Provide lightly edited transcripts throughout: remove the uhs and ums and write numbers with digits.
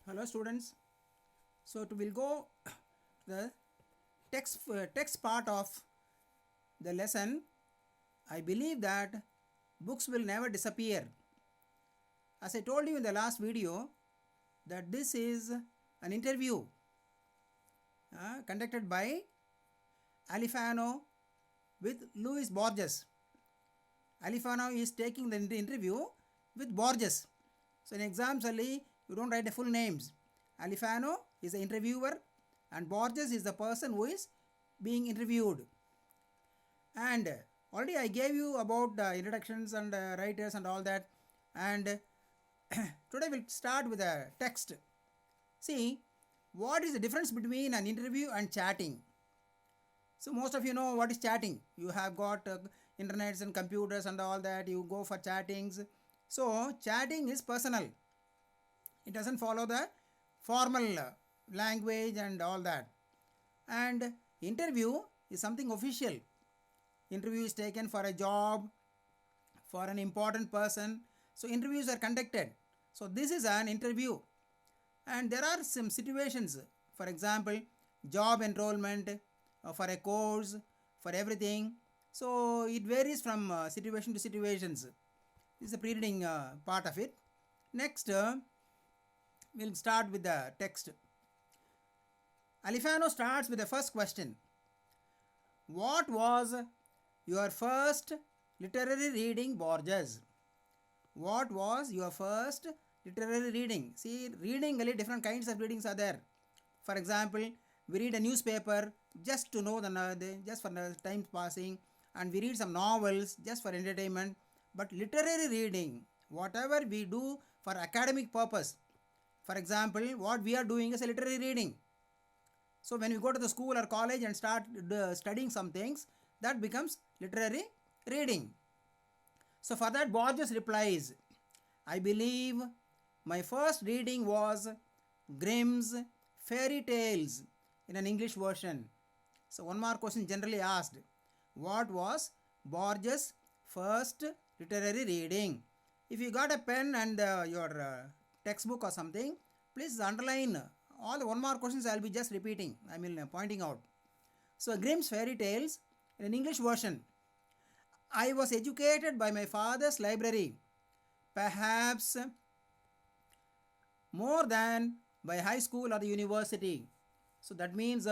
Hello students. We'll go the text part of the lesson. I believe that books will never disappear. As I told you in the last video that this is an interview conducted by Alifano with Luis Borges. Alifano is taking the interview with Borges. So in exams only you don't write the full names. Alifano is the interviewer and Borges is the person who is being interviewed. And already I gave you about the introductions and writers and all that, and today we'll start with a text. See, what is the difference between an interview and chatting? So most of you know what is chatting. You have got internets and computers and all that. You go for chattings. So chatting is personal. It doesn't follow the formal language and all that. And interview is something official. Interview is taken for a job, for an important person. So interviews are conducted. So this is an interview. And there are some situations. For example, job enrollment, for a course, for everything. So it varies from situation to situations. This is the pre-reading part of it. Next, we'll start with the text. Alifano starts with the first question. What was your first literary reading, Borges? What was your first literary reading? See, reading, different kinds of readings are there. For example, we read a newspaper just to know just for the time passing, and we read some novels just for entertainment. But literary reading, whatever we do for academic purpose, for example, what we are doing is a literary reading. So when we go to the school or college and start studying some things, that becomes literary reading. So for that, Borges replies, I believe my first reading was Grimm's Fairy Tales in an English version. So one more question generally asked. What was Borges' first literary reading? If you got a pen and your textbook or something, please underline all the one more questions. I'll be just repeating. Pointing out. So Grimm's Fairy Tales in an English version. I was educated by my father's library, perhaps more than by high school or the university. So that means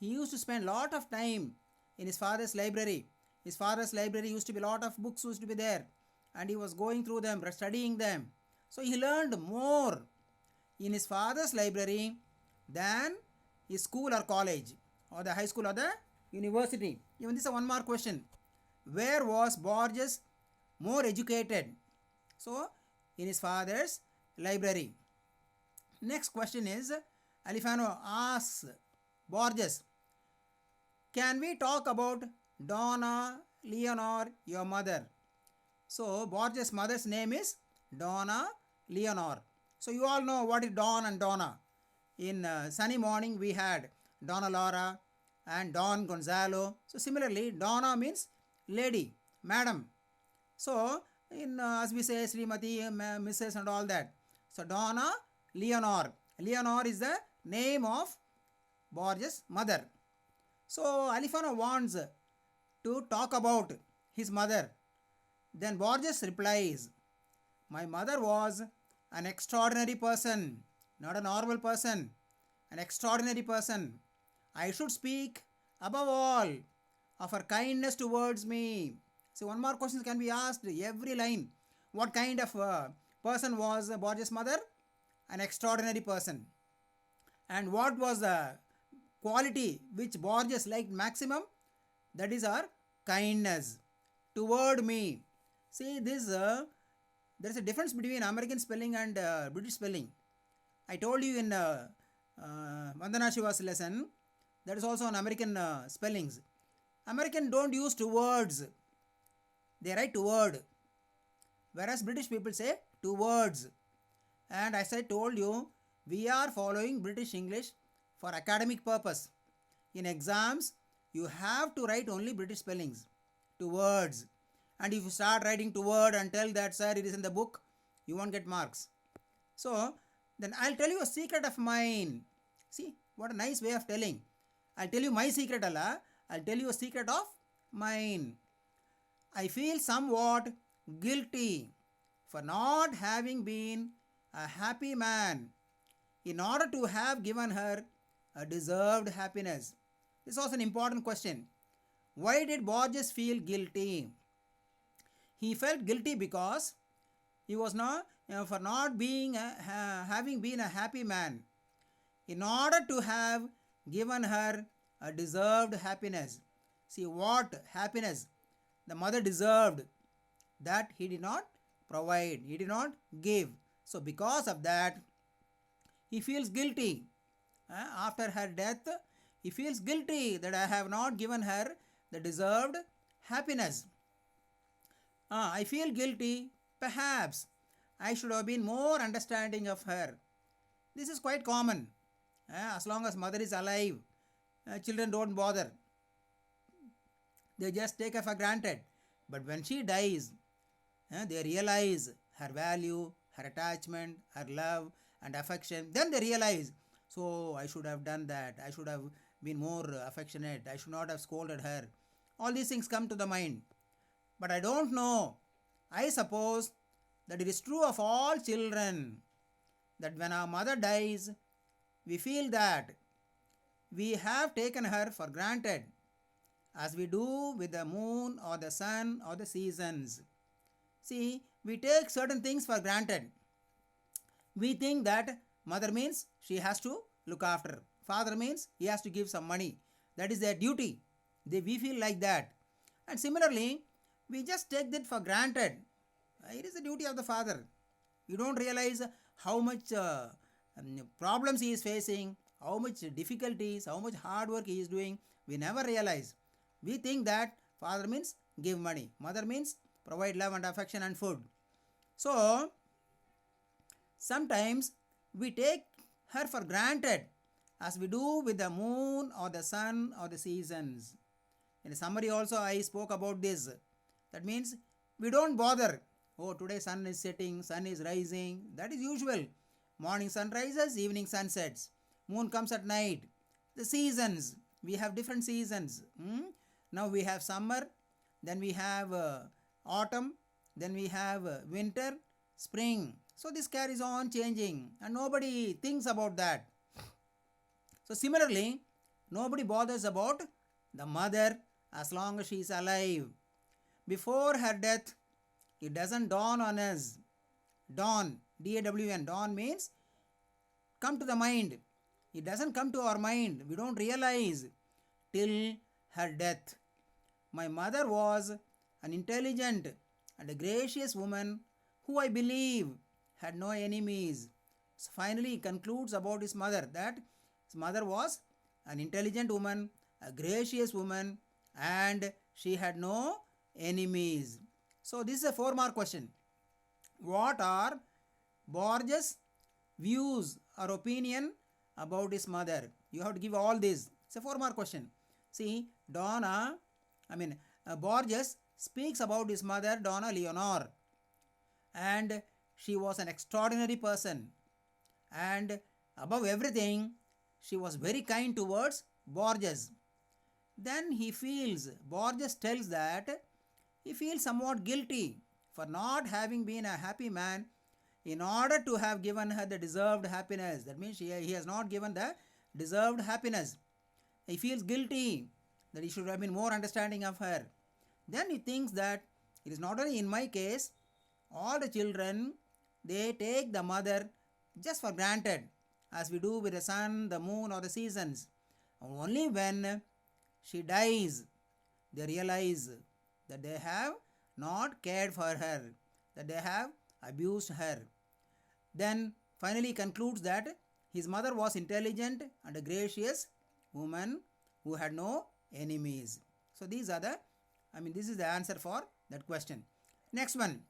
he used to spend a lot of time in his father's library. His father's library used to be a lot of books used to be there, and he was going through them, studying them. So he learned more in his father's library than his school or college or the high school or the university. Even this is one more question. Where was Borges more educated? So in his father's library. Next question is, Alifano asks Borges, can we talk about Donna Leonor, your mother? So Borges' mother's name is Donna Leonor. So you all know what is Don and Donna. In Sunny Morning we had Donna Laura and Don Gonzalo. So similarly, Donna means lady, madam. So in as we say Srimati, Mrs. and all that. So Donna Leonor. Leonor is the name of Borges' mother. So Alifano wants to talk about his mother. Then Borges replies, my mother was an extraordinary person, not a normal person, an extraordinary person. I should speak above all of her kindness towards me. So one more question can be asked every line. What kind of person was Borges' mother? An extraordinary person. And what was the quality which Borges liked maximum? That is her kindness toward me. See this, there is a difference between American spelling and British spelling. I told you in Vandana Shiva's lesson, that is also an American spellings. American don't use two words. They write toward. Whereas British people say two words. And as I told you, we are following British English for academic purpose. In exams, you have to write only British spellings, two words. And if you start writing two word and tell that, sir, it is in the book, you won't get marks. So Then I'll tell you a secret of mine. See, what a nice way of telling. I'll tell you my secret, Allah. I'll tell you a secret of mine. I feel somewhat guilty for not having been a happy man in order to have given her a deserved happiness. This was an important question. Why did Borges feel guilty? He felt guilty because he was not for not being having been a happy man in order to have given her a deserved happiness. See what happiness the mother deserved that he did not provide, he did not give. So because of that, he feels guilty. After her death, he feels guilty that I have not given her the deserved happiness. I feel guilty. Perhaps I should have been more understanding of her. This is quite common. As long as mother is alive, children don't bother. They just take her for granted. But when she dies, they realize her value, her attachment, her love and affection. Then they realize, so I should have done that. I should have been more affectionate. I should not have scolded her. All these things come to the mind. But I don't know. I suppose that it is true of all children that when our mother dies, we feel that we have taken her for granted, as we do with the moon or the sun or the seasons. See, we take certain things for granted. We think that mother means she has to look after. Father means he has to give some money. That is their duty. We feel like that. And similarly, we just take that for granted. It is the duty of the father. You don't realize how much problems he is facing, how much difficulties, how much hard work he is doing. We never realize. We think that father means give money, mother means provide love and affection and food. So, sometimes we take her for granted, as we do with the moon or the sun or the seasons. In a summary also I spoke about this. That means we don't bother. Oh, today sun is setting, sun is rising. That is usual. Morning sun rises, evening sun sets. Moon comes at night. The seasons. We have different seasons. Now we have summer, then we have autumn, then we have winter, spring. So this carries on changing and nobody thinks about that. So similarly, nobody bothers about the mother as long as she is alive. Before her death, it doesn't dawn on us. Dawn, D-A-W-N, dawn means come to the mind. It doesn't come to our mind. We don't realize till her death. My mother was an intelligent and a gracious woman who I believe had no enemies. So finally he concludes about his mother that his mother was an intelligent woman, a gracious woman, and she had no enemies. So this is a 4-mark question. What are Borges' views or opinion about his mother? You have to give all this. It's a 4-mark question. See, Borges speaks about his mother, Donna Leonor, and she was an extraordinary person, and above everything, she was very kind towards Borges. Then Borges tells that he feels somewhat guilty for not having been a happy man in order to have given her the deserved happiness. That means he has not given the deserved happiness. He feels guilty that he should have been more understanding of her. Then he thinks that it is not only in my case, all the children, they take the mother just for granted, as we do with the sun, the moon or the seasons. Only when she dies, they realize that they have not cared for her, that they have abused her. Then finally concludes that his mother was intelligent and a gracious woman who had no enemies. So this is the answer for that question. Next one.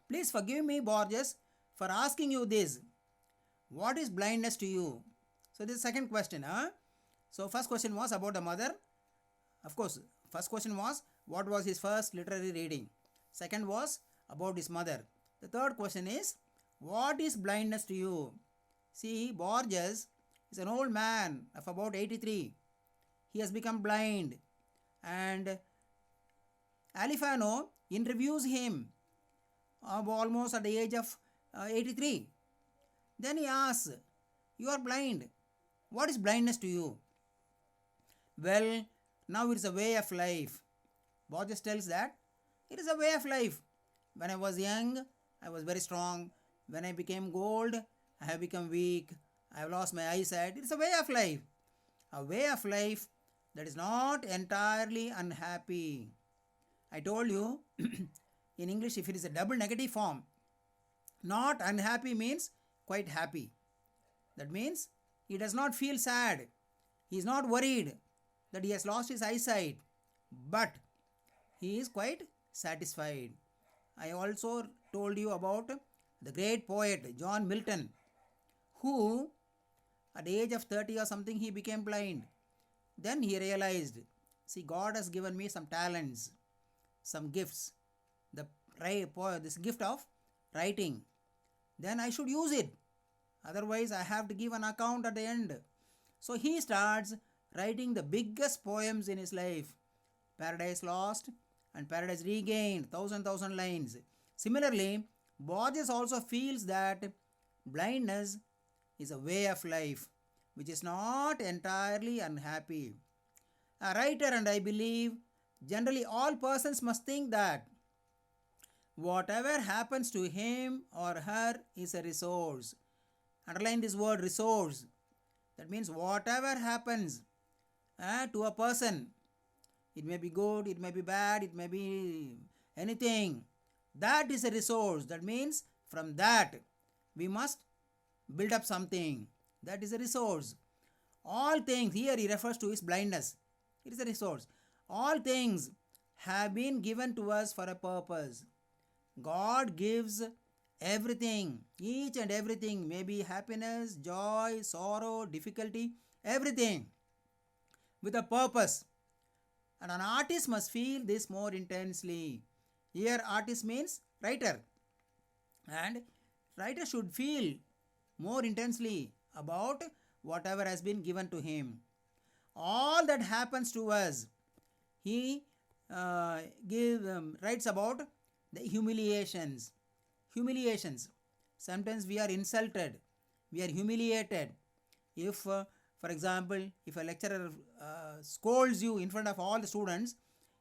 Please forgive me, Borges, for asking you this. What is blindness to you? So this is second question. So first question was about the mother. Of course, first question was what was his first literary reading. Second was about his mother. The third question is what is blindness to you? See, Borges is an old man of about 83. He has become blind, and Alifano interviews him almost at the age of 83. Then he asks, "You are blind. What is blindness to you?" Well, now it is a way of life. Borges tells that it is a way of life. When I was young, I was very strong. When I became old, I have become weak. I have lost my eyesight. It is a way of life. A way of life that is not entirely unhappy. I told you in English, if it is a double negative form, not unhappy means quite happy. That means he does not feel sad. He is not worried that he has lost his eyesight, but he is quite satisfied. I also told you about the great poet John Milton, who at the age of 30 or something he became blind. Then he realized, see, God has given me some talents, some gifts, this gift of writing. Then I should use it. Otherwise, I have to give an account at the end. So he starts writing the biggest poems in his life. Paradise Lost and Paradise Regained, thousand lines. Similarly, Borges also feels that blindness is a way of life which is not entirely unhappy. A writer, and I believe generally all persons must think that whatever happens to him or her is a resource. Underline this word resource. That means whatever happens to a person, it may be good, it may be bad, it may be anything. That is a resource. That means from that we must build up something. That is a resource. All things, here he refers to his blindness. It is a resource. All things have been given to us for a purpose. God gives everything, each and everything, maybe happiness, joy, sorrow, difficulty, everything with a purpose. And an artist must feel this more intensely. Here artist means writer. And writer should feel more intensely about whatever has been given to him. All that happens to us, he writes about the humiliations. Humiliations. Sometimes we are insulted, we are humiliated. If, for example, if a lecturer scolds you in front of all the students,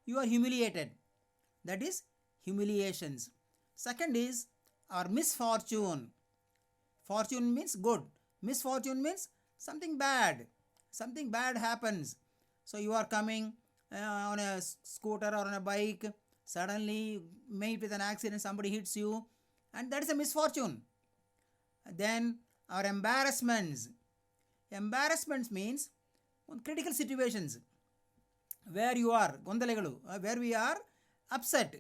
you are humiliated. That is humiliations. Second is our misfortune. Fortune means good. Misfortune means something bad. Something bad happens. So you are coming on a scooter or on a bike, suddenly meet with an accident, somebody hits you, and that is a misfortune. Then our embarrassments. Embarrassments means critical situations where you are gondalegalu, where we are upset.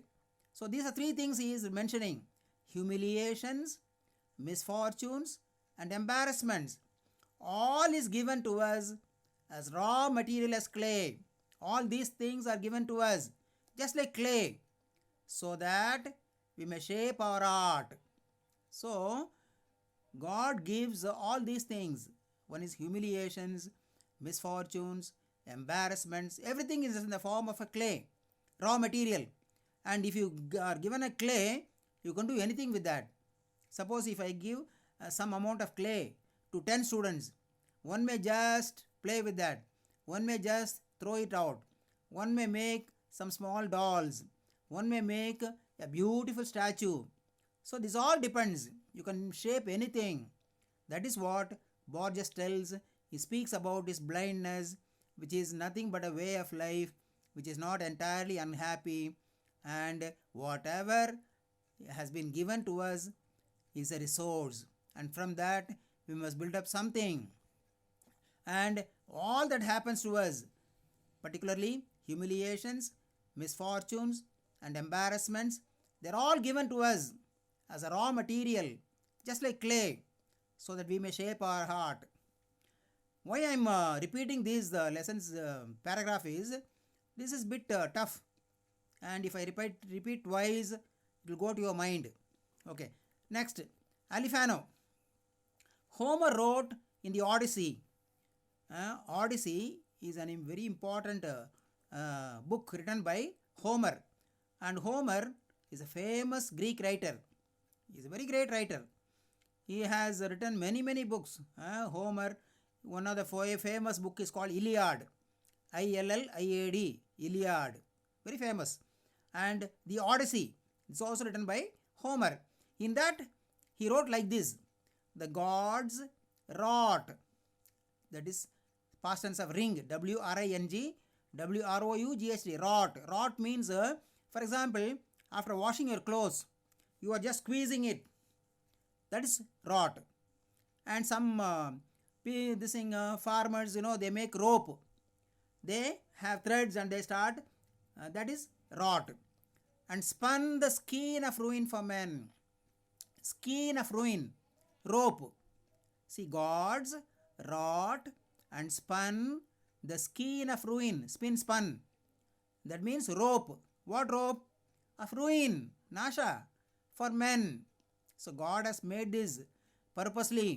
So these are three things he is mentioning: humiliations, misfortunes, and embarrassments. All is given to us as raw material, as clay. All these things are given to us just like clay, so that we may shape our art. So God gives all these things. One is humiliations, misfortunes, embarrassments. Everything is in the form of a clay, raw material. And if you are given a clay, you can do anything with that. Suppose if I give some amount of clay to 10 students, one may just play with that. One may just throw it out. One may make some small dolls. One may make a beautiful statue. So this all depends. You can shape anything. That is what Borges tells. He speaks about his blindness, which is nothing but a way of life, which is not entirely unhappy. And whatever has been given to us is a resource. And from that, we must build up something. And all that happens to us, particularly humiliations, misfortunes, and embarrassments, they're all given to us as a raw material, just like clay, so that we may shape our heart. Why I'm repeating these lessons paragraph is, this is bit tough, and if I repeat twice, it will go to your mind. Okay, next, Alifano. Homer wrote in the Odyssey. Odyssey is a very important book written by Homer. And Homer is a famous Greek writer. He is a very great writer. He has written many books. Homer, one of the famous book is called Iliad. Illiad. Iliad. Very famous. And the Odyssey is also written by Homer. In that, he wrote like this: the gods wrought. That is past tense of ring. W-R-I-N-G. W-R-O-U-G-H-T. Wrought. Wrought means, for example, after washing your clothes, you are just squeezing it. That is wrought. And some farmers, they make rope. They have threads and they start. That is wrought. And spun the skein of ruin for men. Skein of ruin. Rope. See, gods wrought and spun the skein of ruin. Spun. That means rope. What rope? Of ruin. Nasha. For men. So God has made this purposely,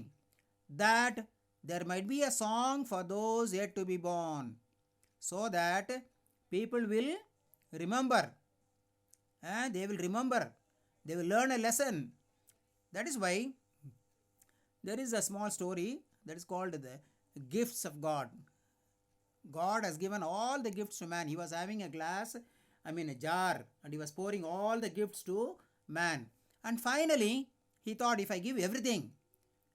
that there might be a song for those yet to be born, so that people will remember. They will remember. They will learn a lesson. That is why there is a small story that is called the gifts of God. God has given all the gifts to man. He was having a jar, and he was pouring all the gifts to man. And finally, he thought, if I give everything,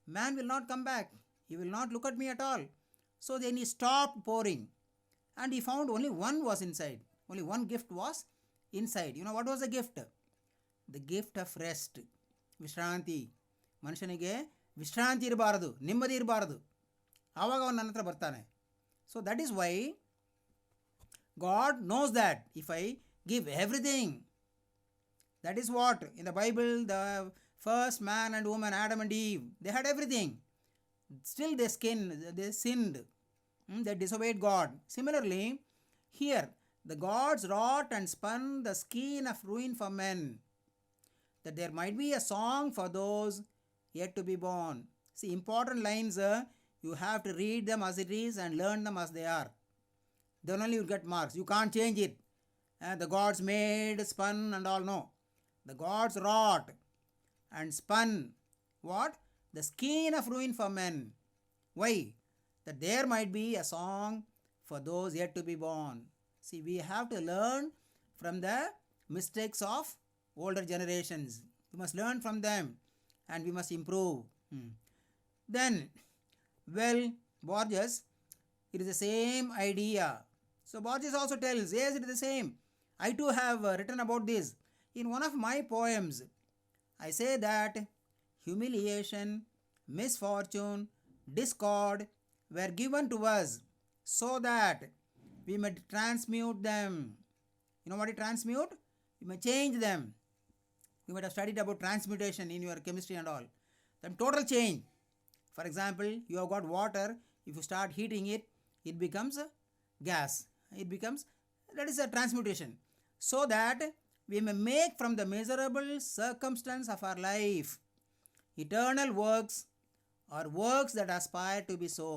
man will not come back. He will not look at me at all. So then he stopped pouring. And he found only one was inside. Only one gift was inside. You know what was the gift? The gift of rest. Vishranti. ಮನುಷ್ಯನಿಗೆ ವಿಶ್ರಾಂತಿ ಇರಬಾರದು, ನೆಮ್ಮದಿ ಇರಬಾರದು. ಆವಾಗ ಅವನು ನನ್ನ ಹತ್ರ ಬರ್ತಾನೆ. So that is why God knows that if I give everything, that is what in the Bible, the first man and woman, Adam and Eve, they had everything. Still they sinned. They disobeyed God. Similarly, here the gods wrought and spun the skein of ruin for men, that there might be a song for those yet to be born. See, important lines, you have to read them as it is and learn them as they are. Then only you get marks. You can't change it. The gods made, spun and all. No. The gods wrought and spun what? The skein of ruin for men. Why? That there might be a song for those yet to be born. See, we have to learn from the mistakes of older generations. We must learn from them and we must improve. Then, Borges, it is the same idea. So Borges also tells, yes, it is the same. I too have written about this. In one of my poems, I say that humiliation, misfortune, discord were given to us so that we may transmute them. You know what is transmute? We may change them. You might have studied about transmutation in your chemistry and all. Then total change. For example, you have got water. If you start heating it, it becomes a gas. That is a transmutation. So that we may make from the miserable circumstance of our life eternal works, or works that aspire to be so.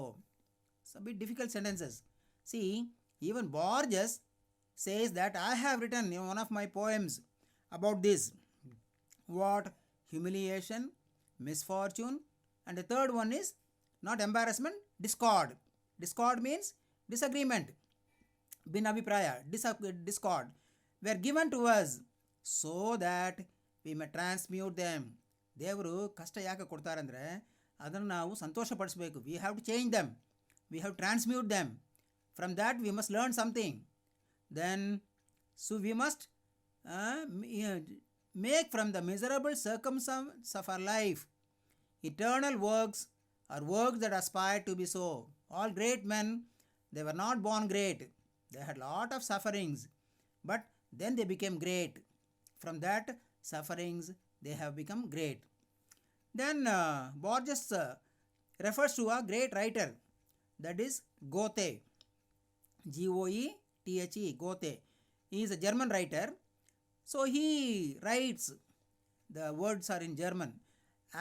It's a bit difficult sentences. See, even Borges says that I have written in one of my poems about this. What? Humiliation, misfortune, and the third one is not embarrassment, discord. Discord means disagreement. Binabhipraya, discord, were given to us so that we may transmute them. ದೇವರು ಕಷ್ಟ ಯಾಕೆ ಕೊಡ್ತಾರಂದರೆ ಅದನ್ನು ನಾವು ಸಂತೋಷಪಡಿಸಬೇಕು. We have to change them. We have to transmute them. From that we must learn something. Then, so we must make from the miserable circumstance of our life eternal works, or works that aspire to be so. All great men, they were not born great. They had lot of sufferings, but then they became great. From that sufferings, they have become great. Then Borges refers to a great writer, that is Goethe. Goethe. Goethe. He is a German writer. So he writes, the words are in German.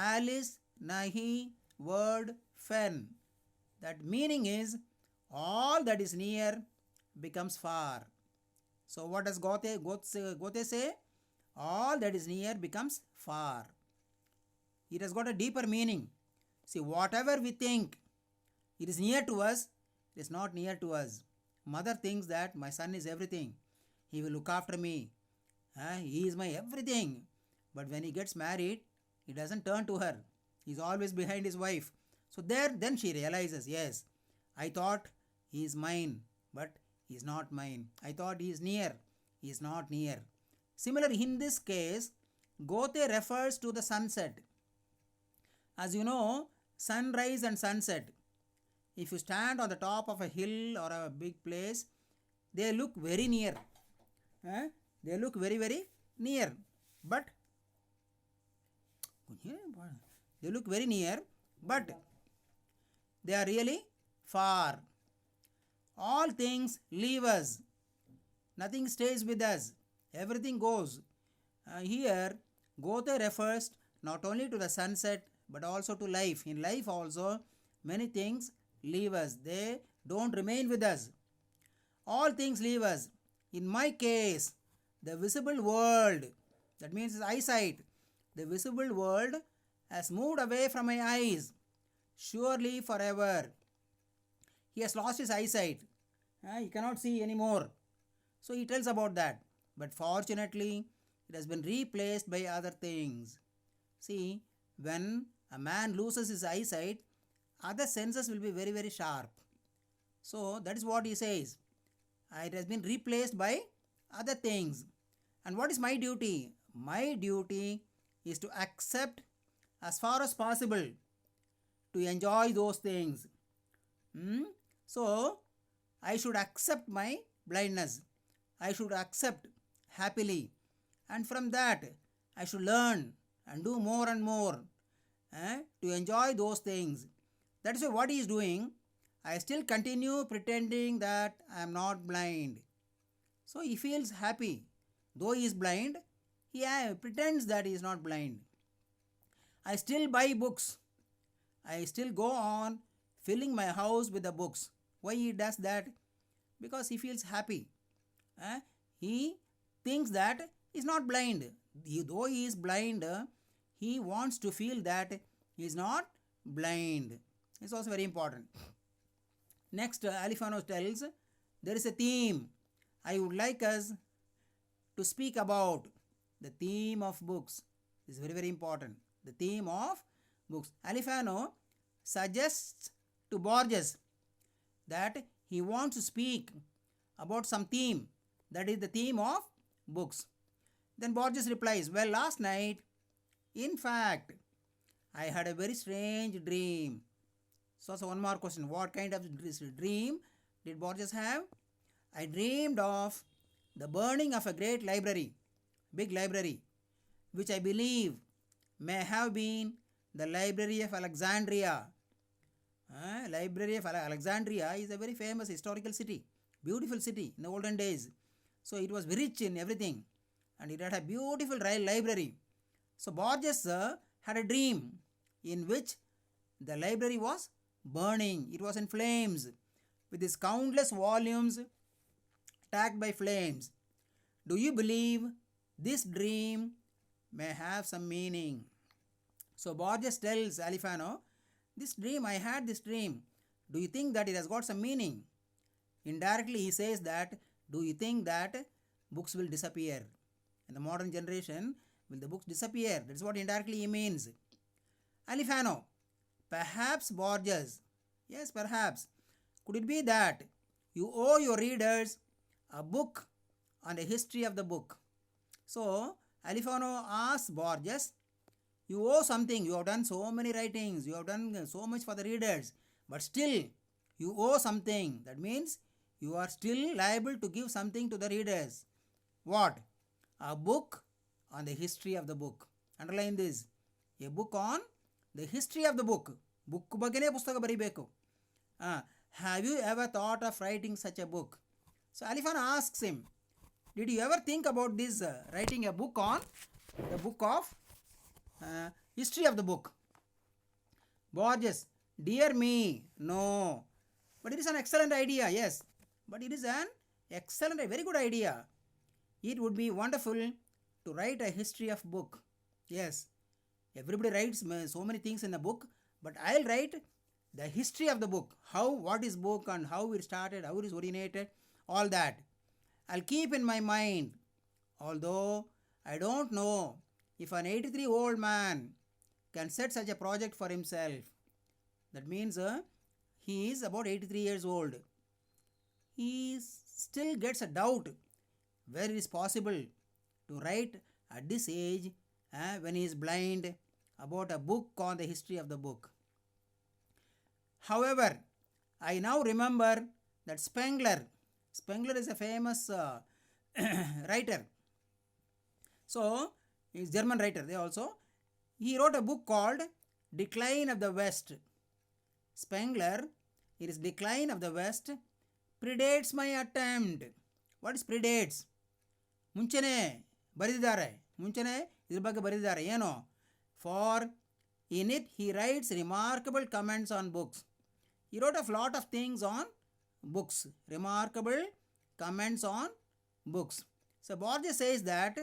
Alles nahi word fen. That meaning is all that is near becomes far. So what does Goethe say? All that is near becomes far. It has got a deeper meaning. See, whatever we think it is near to us, it is not near to us. Mother thinks that my son is everything. He will look after me. He is my everything. But when he gets married, he doesn't turn to her. He is always behind his wife. So then she realizes, yes, I thought he is mine, but he is not mine. I thought he is near. He is not near. Similarly, in this case, Goethe refers to the sunset. As you know, sunrise and sunset, if you stand on the top of a hill or a big place, they look very near. They look very, very near. But they look very near, but they are really far. All things leave us. Nothing stays with us. Everything goes. Here, Goethe refers not only to the sunset but also to life. In life also, many things leave us. They don't remain with us. All things leave us. In my case, the visible world, that means eyesight, the visible world has moved away from my eyes, surely forever. He has lost his eyesight. He cannot see anymore. So he tells about that. But fortunately, it has been replaced by other things. See, when a man loses his eyesight, other senses will be very, very sharp. So that is what he says. It has been replaced by other things. And what is my duty? My duty is to accept as far as possible, to enjoy those things. So I should accept my blindness. I should accept happily. And from that, I should learn and do more and more to enjoy those things. That is why what he is doing, I still continue pretending that I am not blind. So he feels happy. Though he is blind, he pretends that he is not blind. I still buy books. I still go on filling my house with the books. Why he does that? Because he feels happy. He thinks that he is not blind. Though he is blind, he wants to feel that he is not blind. It's also very important. Next, Alifano tells, there is a theme I would like us to speak about. The theme of books is very, very important. The theme of books. Alifano suggests to Borges that he wants to speak about some theme, that is the theme of books. Then Borges replies, well, last night, in fact, I had a very strange dream. So one more question. What kind of dream did Borges have? I dreamed of the burning of a great library, big library, which I believe may have been the Library of Alexandria. Library of Alexandria is a very famous historical city, beautiful city in the olden days. So it was rich in everything and it had a beautiful library. So Borges had a dream in which the library was burning. It was in flames with its countless volumes attacked by flames. Do you believe this dream may have some meaning? So Borges tells Alifano, I had this dream. Do you think that it has got some meaning? Indirectly he says that, do you think that books will disappear? In the modern generation, will the books disappear? That is what indirectly he means. Alifano, perhaps Borges, yes perhaps, could it be that you owe your readers a book on the history of the book? So Alifano asks Borges, you owe something, you have done so many writings, you have done so much for the readers, but still you owe something. That means you are still liable to give something to the readers. What? A book on the history of the book. Underline this. A book on the history of the book. Book bagane pustaka baribeku. Have you ever thought of writing such a book? So Alifano asks him, did you ever think about this, writing a book on the book of history of the book? Borges, dear me, no. But it is an excellent idea, yes. But it is an excellent, a very good idea. It would be wonderful to write a history of book. Yes, everybody writes so many things in a book, but I'll write the history of the book. How, what is book and how it started, how it is originated, all that. I'll keep in my mind. Although I don't know if an 83-old man can set such a project for himself. That means he is about 83 years old. He still gets a doubt where it is possible to write at this age when he is blind about a book on the history of the book. However, I now remember that Spengler is a famous writer. So, he's a German writer. He wrote a book called Decline of the West. Spengler, in his Decline of the West, predates my attempt. What is predates? ಮುಂಚೆನೇ ಬರೆದಿದ್ದಾರೆ. ಮುಂಚೆನೇ ಇದ್ರ ಬಗ್ಗೆ ಬರೆದಿದ್ದಾರೆ. ಏನು? For in it he writes remarkable comments on books. He wrote a lot of things on books. Remarkable comments on books. So Borges says that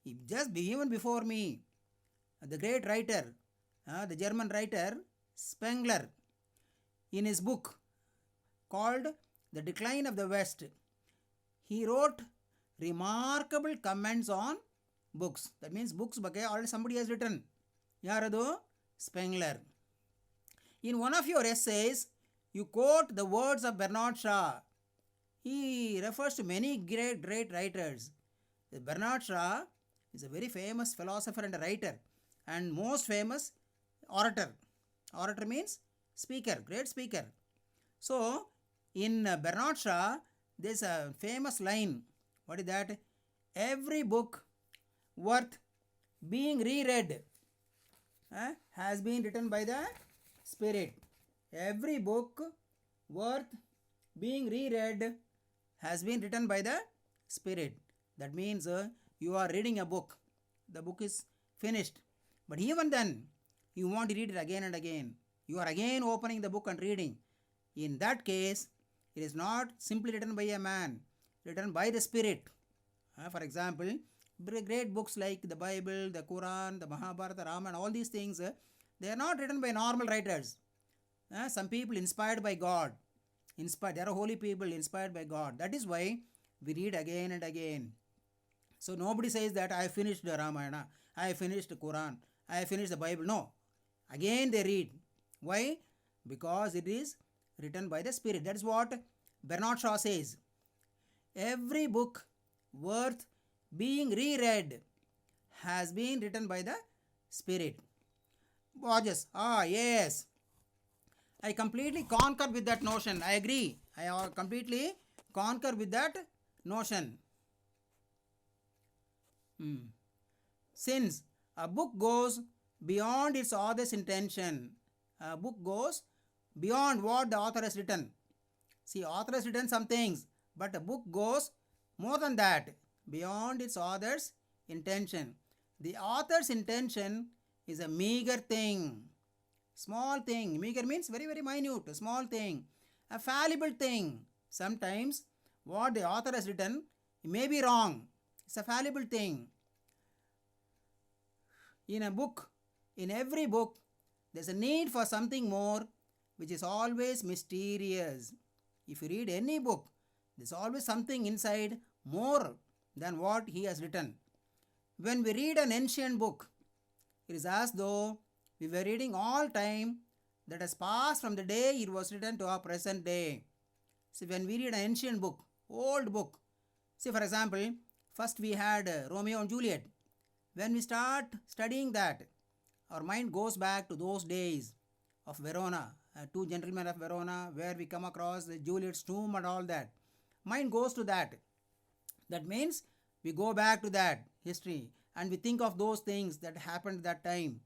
even before me, the great writer, the German writer Spengler, in his book called The Decline of the West, he wrote remarkable comments on books. That means books ಬಗ್ಗೆ already somebody has written. ಯಾರದು? Spengler. In one of your essays, you quote the words of Bernard Shaw. He refers to many great writers. Bernard Shaw is a very famous philosopher and a writer, and most famous orator. Orator means speaker, great speaker. So, in Bernard Shaw, there's a famous line. What is that? Every book worth being reread has been written by the Spirit. Every book worth being reread has been written by the Spirit. That means you are reading a book. The book is finished. But even then, you want to read it again and again. You are again opening the book and reading. In that case, it is not simply written by a man, written by the Spirit. For example, great books like the Bible, the Quran, the Mahabharata, Ramayana, all these things, they are not written by normal writers. Some people inspired by God. They are holy people inspired by God. That is why we read again and again. So nobody says that I finished the Ramayana, I finished the Quran, I finished the Bible. No. Again they read. Why? Because it is written by the Spirit. That is what Bernard Shaw says. Every book worth being reread has been written by the Spirit. Borges. Yes. I completely concur with that notion. I agree. I completely concur with that notion. Since a book goes beyond its author's intention, a book goes beyond what the author has written. See, author has written some things, but a book goes more than that, beyond its author's intention. The author's intention is a meager thing, small thing. Meager means very, very minute, a small thing, a fallible thing. Sometimes what the author has written may be wrong. It's a fallible thing. In a book, in every book, there's a need for something more, which is always mysterious. If you read any book, there's always something inside more than what he has written. When we read an ancient book, it is as though we were reading all time that has passed from the day it was written to our present day. See, when we read an ancient book, old book, see, for example, first we had Romeo and Juliet. When we start studying that, our mind goes back to those days of Verona, two gentlemen of Verona, where we come across the Juliet's tomb and all that. Mind goes to that. That means we go back to that history and we think of those things that happened that time.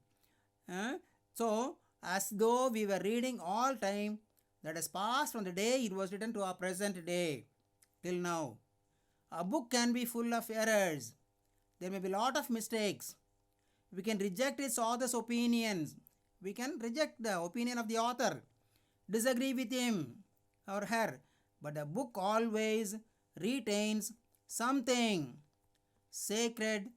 So, as though we were reading all time that has passed from the day it was written to our present day till now. A book can be full of errors. There may be a lot of mistakes. We can reject its author's opinions. We can reject the opinion of the author, disagree with him or her, but the book always retains something sacred,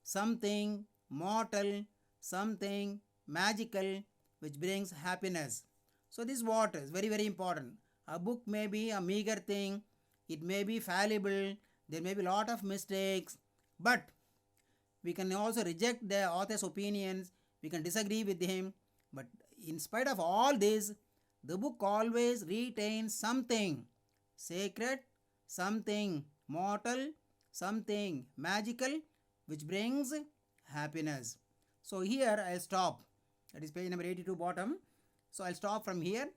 something mortal, something magical which brings happiness. So, this what is very, very important. A book may be a meager thing, it may be fallible, there may be a lot of mistakes, but we can also reject the author's opinions, we can disagree with him, but in spite of all this, the book always retains something sacred, something mortal, something magical which brings happiness. So here I'll stop. That is page number 82 bottom. So I'll stop from here.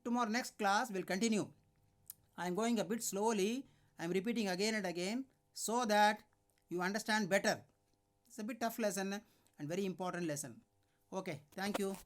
Tomorrow next class will continue. I am going a bit slowly. I am repeating again and again so that you understand better. It's a bit tough lesson and very important lesson. Okay, thank you.